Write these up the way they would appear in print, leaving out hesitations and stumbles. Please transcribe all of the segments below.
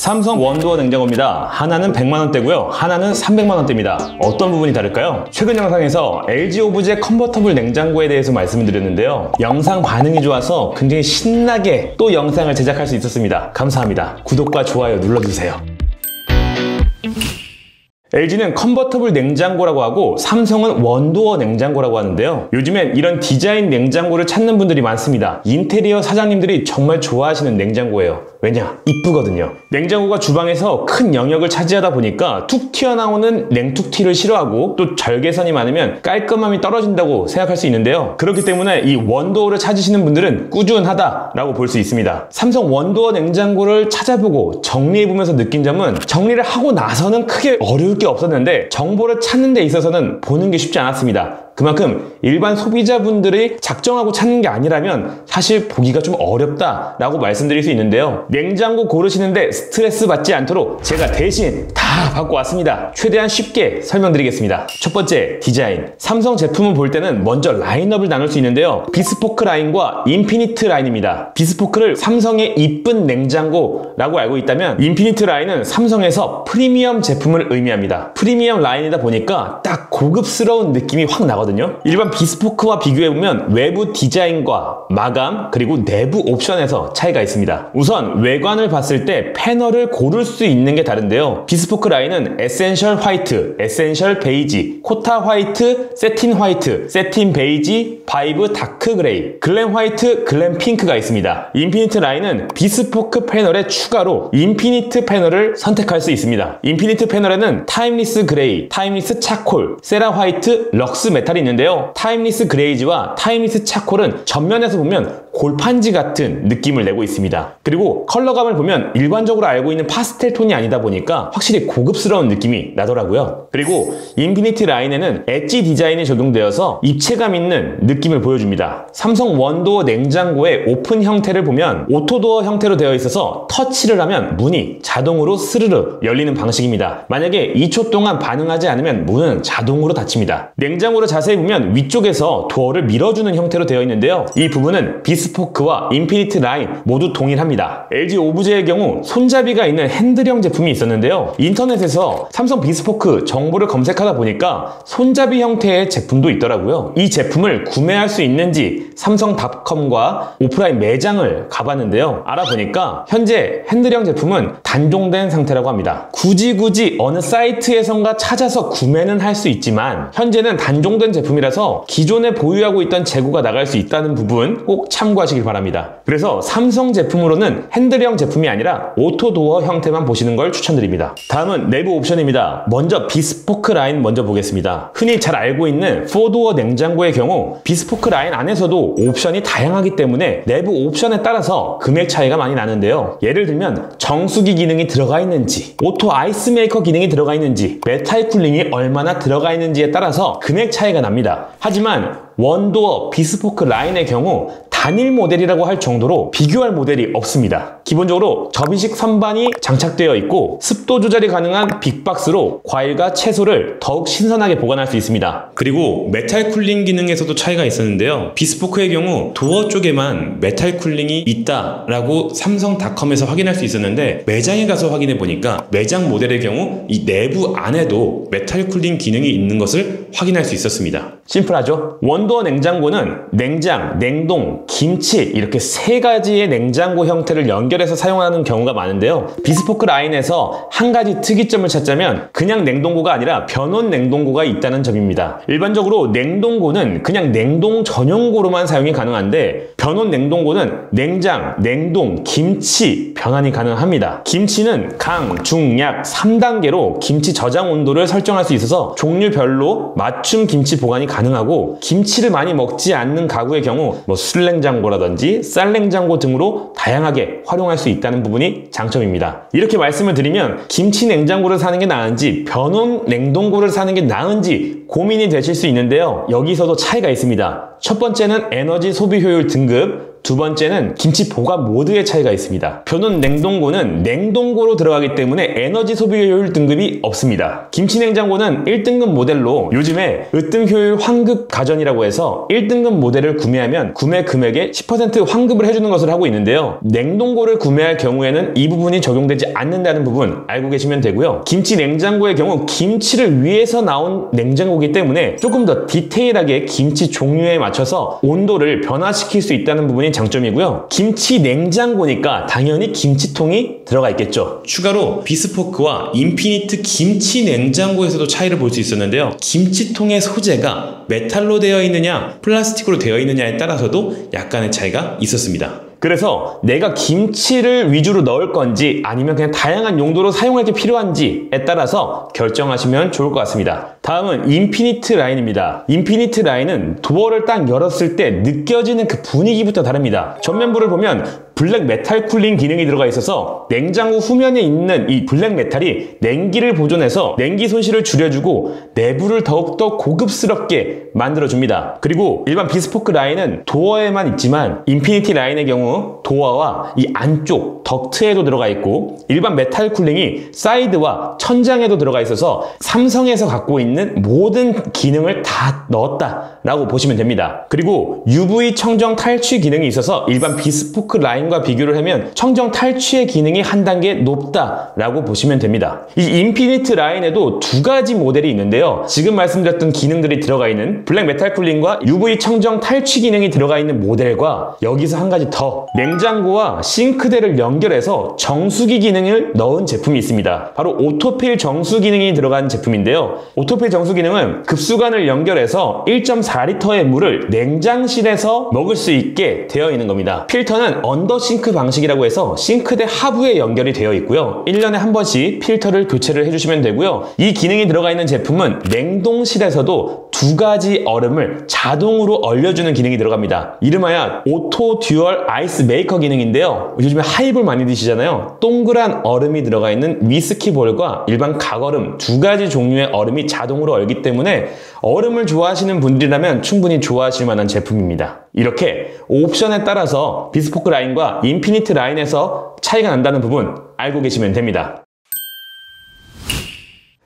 삼성 원도어 냉장고입니다. 하나는 100만원대고요. 하나는 300만원대입니다. 어떤 부분이 다를까요? 최근 영상에서 LG 오브제 컨버터블 냉장고에 대해서 말씀을 드렸는데요. 영상 반응이 좋아서 굉장히 신나게 또 영상을 제작할 수 있었습니다. 감사합니다. 구독과 좋아요 눌러주세요. LG는 컨버터블 냉장고라고 하고 삼성은 원도어 냉장고라고 하는데요. 요즘엔 이런 디자인 냉장고를 찾는 분들이 많습니다. 인테리어 사장님들이 정말 좋아하시는 냉장고예요. 왜냐? 이쁘거든요. 냉장고가 주방에서 큰 영역을 차지하다 보니까 툭 튀어나오는 냉툭튀를 싫어하고 또 절개선이 많으면 깔끔함이 떨어진다고 생각할 수 있는데요. 그렇기 때문에 이 원도어를 찾으시는 분들은 꾸준하다라고 볼 수 있습니다. 삼성 원도어 냉장고를 찾아보고 정리해보면서 느낀 점은 정리를 하고 나서는 크게 어려울 게 없었는데 정보를 찾는 데 있어서는 보는 게 쉽지 않았습니다. 그만큼 일반 소비자분들이 작정하고 찾는 게 아니라면 사실 보기가 좀 어렵다라고 말씀드릴 수 있는데요. 냉장고 고르시는데 스트레스 받지 않도록 제가 대신 다 받고 왔습니다. 최대한 쉽게 설명드리겠습니다. 첫 번째, 디자인. 삼성 제품을 볼 때는 먼저 라인업을 나눌 수 있는데요. 비스포크 라인과 인피니트 라인입니다. 비스포크를 삼성의 이쁜 냉장고라고 알고 있다면 인피니트 라인은 삼성에서 프리미엄 제품을 의미합니다. 프리미엄 라인이다 보니까 딱 고급스러운 느낌이 확 나거든요. 일반 비스포크와 비교해보면 외부 디자인과 마감 그리고 내부 옵션에서 차이가 있습니다. 우선 외관을 봤을 때 패널을 고를 수 있는 게 다른데요. 비스포크 라인은 에센셜 화이트, 에센셜 베이지, 코타 화이트, 세틴 화이트, 세틴 베이지, 바이브 다크 그레이, 글램 화이트, 글램 핑크가 있습니다. 인피니트 라인은 비스포크 패널에 추가로 인피니트 패널을 선택할 수 있습니다. 인피니트 패널에는 타임리스 그레이, 타임리스 차콜, 세라 화이트, 럭스 메탈이 있는데요. 타임리스 그레이지와 타임리스 차콜은 전면에서 보면 골판지 같은 느낌을 내고 있습니다. 그리고 컬러감을 보면 일반적으로 알고 있는 파스텔 톤이 아니다 보니까 확실히 고급스러운 느낌이 나더라고요. 그리고 인피니티 라인에는 엣지 디자인이 적용되어서 입체감 있는 느낌을 보여줍니다. 삼성 원도어 냉장고의 오픈 형태를 보면 오토도어 형태로 되어 있어서 터치를 하면 문이 자동으로 스르르 열리는 방식입니다. 만약에 2초 동안 반응하지 않으면 문은 자동으로 닫힙니다. 냉장고를 자세히 보면 위쪽에서 도어를 밀어주는 형태로 되어 있는데요. 이 부분은 비스포크와 인피니트 라인 모두 동일합니다. LG 오브제의 경우 손잡이가 있는 핸들형 제품이 있었는데요. 인터넷에서 삼성 비스포크 정보를 검색하다 보니까 손잡이 형태의 제품도 있더라고요. 이 제품을 구매할 수 있는지 삼성닷컴과 오프라인 매장을 가봤는데요. 알아보니까 현재 핸들형 제품은 단종된 상태라고 합니다. 굳이 어느 사이트에선가 찾아서 구매는 할 수 있지만 현재는 단종된 제품이라서 기존에 보유하고 있던 재고가 나갈 수 있다는 부분 꼭 참고하시길 바랍니다. 그래서 삼성 제품으로는 핸들형 제품이 아니라 오토도어 형태만 보시는 걸 추천드립니다. 다음은 내부 옵션입니다. 먼저 비스포크 라인 먼저 보겠습니다. 흔히 잘 알고 있는 4도어 냉장고의 경우 비스포크 라인 안에서도 옵션이 다양하기 때문에 내부 옵션에 따라서 금액 차이가 많이 나는데요. 예를 들면 정수기 기능이 들어가 있는지, 오토 아이스 메이커 기능이 들어가 있는지, 메탈 쿨링이 얼마나 들어가 있는지에 따라서 금액 차이가 납니다. 하지만 원도어 비스포크 라인의 경우 단일 모델이라고 할 정도로 비교할 모델이 없습니다. 기본적으로 접이식 선반이 장착되어 있고 습도 조절이 가능한 빅박스로 과일과 채소를 더욱 신선하게 보관할 수 있습니다. 그리고 메탈 쿨링 기능에서도 차이가 있었는데요. 비스포크의 경우 도어 쪽에만 메탈 쿨링이 있다라고 삼성닷컴에서 확인할 수 있었는데 매장에 가서 확인해 보니까 매장 모델의 경우 이 내부 안에도 메탈 쿨링 기능이 있는 것을 확인할 수 있었습니다. 심플하죠? 원도어 냉장고는 냉장, 냉동, 김치 이렇게 세 가지의 냉장고 형태를 연결해서 사용하는 경우가 많은데요. 비스포크 라인에서 한 가지 특이점을 찾자면 그냥 냉동고가 아니라 변온 냉동고가 있다는 점입니다. 일반적으로 냉동고는 그냥 냉동 전용고로만 사용이 가능한데 변온 냉동고는 냉장, 냉동, 김치 변환이 가능합니다. 김치는 강, 중, 약 3단계로 김치 저장 온도를 설정할 수 있어서 종류별로 맞춤 김치 보관이 가능하고 김치를 많이 먹지 않는 가구의 경우 술냉장고라든지 쌀냉장고 등으로 다양하게 활용할 수 있다는 부분이 장점입니다. 이렇게 말씀을 드리면 김치 냉장고를 사는 게 나은지 변온 냉동고를 사는 게 나은지 고민이 되실 수 있는데요. 여기서도 차이가 있습니다. 첫 번째는 에너지 소비 효율 등급, 두 번째는 김치 보관 모드의 차이가 있습니다. 변온 냉동고는 냉동고로 들어가기 때문에 에너지 소비 효율 등급이 없습니다. 김치 냉장고는 1등급 모델로 요즘에 으뜸 효율 환급 가전이라고 해서 1등급 모델을 구매하면 구매 금액의 10% 환급을 해주는 것을 하고 있는데요. 냉동고를 구매할 경우에는 이 부분이 적용되지 않는다는 부분 알고 계시면 되고요. 김치 냉장고의 경우 김치를 위해서 나온 냉장고이기 때문에 조금 더 디테일하게 김치 종류에 맞춰서 온도를 변화시킬 수 있다는 부분이 장점이고요. 김치 냉장고니까 당연히 김치통이 들어가 있겠죠. 추가로 비스포크와 인피니트 김치 냉장고에서도 차이를 볼 수 있었는데요. 김치통의 소재가 메탈로 되어 있느냐 플라스틱으로 되어 있느냐에 따라서도 약간의 차이가 있었습니다. 그래서 내가 김치를 위주로 넣을 건지 아니면 그냥 다양한 용도로 사용할 게 필요한지에 따라서 결정하시면 좋을 것 같습니다. 다음은 인피니트 라인입니다. 인피니트 라인은 도어를 딱 열었을 때 느껴지는 그 분위기부터 다릅니다. 전면부를 보면 블랙 메탈 쿨링 기능이 들어가 있어서 냉장고 후면에 있는 이 블랙 메탈이 냉기를 보존해서 냉기 손실을 줄여주고 내부를 더욱더 고급스럽게 만들어줍니다. 그리고 일반 비스포크 라인은 도어에만 있지만 인피니티 라인의 경우 도어와 이 안쪽 덕트에도 들어가 있고 일반 메탈 쿨링이 사이드와 천장에도 들어가 있어서 삼성에서 갖고 있는 모든 기능을 다 넣었다라고 보시면 됩니다. 그리고 UV 청정 탈취 기능이 있어서 일반 비스포크 라인과 비교를 하면 청정 탈취의 기능이 한 단계 높다라고 보시면 됩니다. 이 인피니트 라인에도 두 가지 모델이 있는데요. 지금 말씀드렸던 기능들이 들어가 있는 블랙 메탈 쿨링과 UV 청정 탈취 기능이 들어가 있는 모델과 여기서 한 가지 더 냉장고와 싱크대를 연결해서 정수기 기능을 넣은 제품이 있습니다. 바로 오토필 정수 기능이 들어간 제품인데요. 오토필 정수 기능은 급수관을 연결해서 1.4리터의 물을 냉장실에서 먹을 수 있게 되어 있는 겁니다. 필터는 언더싱크 방식이라고 해서 싱크대 하부에 연결이 되어 있고요. 1년에 한 번씩 필터를 교체를 해주시면 되고요. 이 기능이 들어가 있는 제품은 냉동실에서도 두 가지 얼음을 자동으로 얼려주는 기능이 들어갑니다. 이름하여 오토 듀얼 아이스 메이커 기능인데요. 요즘에 하이볼 많이 드시잖아요. 동그란 얼음이 들어가 있는 위스키볼과 일반 각얼음 두 가지 종류의 얼음이 자동으로 얼기 때문에 얼음을 좋아하시는 분들이라면 충분히 좋아하실 만한 제품입니다. 이렇게 옵션에 따라서 비스포크 라인과 인피니트 라인에서 차이가 난다는 부분 알고 계시면 됩니다.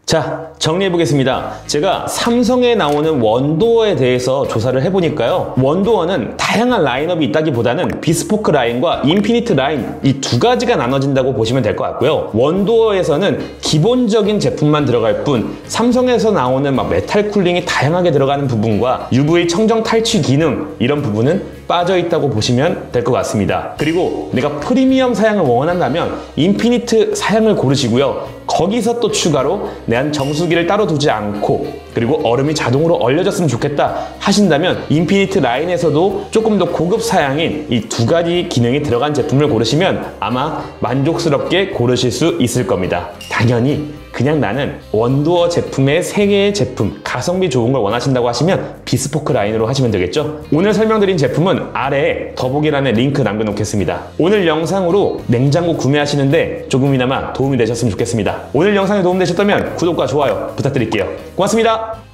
자, 정리해보겠습니다. 제가 삼성에 나오는 원도어에 대해서 조사를 해보니까요. 원도어는 다양한 라인업이 있다기보다는 비스포크 라인과 인피니트 라인 이 두 가지가 나눠진다고 보시면 될 것 같고요. 원도어에서는 기본적인 제품만 들어갈 뿐 삼성에서 나오는 막 메탈 쿨링이 다양하게 들어가는 부분과 UV 청정 탈취 기능 이런 부분은 빠져있다고 보시면 될 것 같습니다. 그리고 내가 프리미엄 사양을 원한다면 인피니트 사양을 고르시고요. 거기서 또 추가로 내 정수기를 따로 두지 않고 그리고 얼음이 자동으로 얼려졌으면 좋겠다 하신다면 인피니트 라인에서도 조금 더 고급 사양인 이 두 가지 기능이 들어간 제품을 고르시면 아마 만족스럽게 고르실 수 있을 겁니다. 당연히 그냥 나는 원도어 제품의 3개의 제품 가성비 좋은 걸 원하신다고 하시면 비스포크 라인으로 하시면 되겠죠. 오늘 설명드린 제품은 아래에 더보기란에 링크 남겨놓겠습니다. 오늘 영상으로 냉장고 구매하시는데 조금이나마 도움이 되셨으면 좋겠습니다. 오늘 영상이 도움되셨다면 구독과 좋아요 부탁드릴게요. 고맙습니다.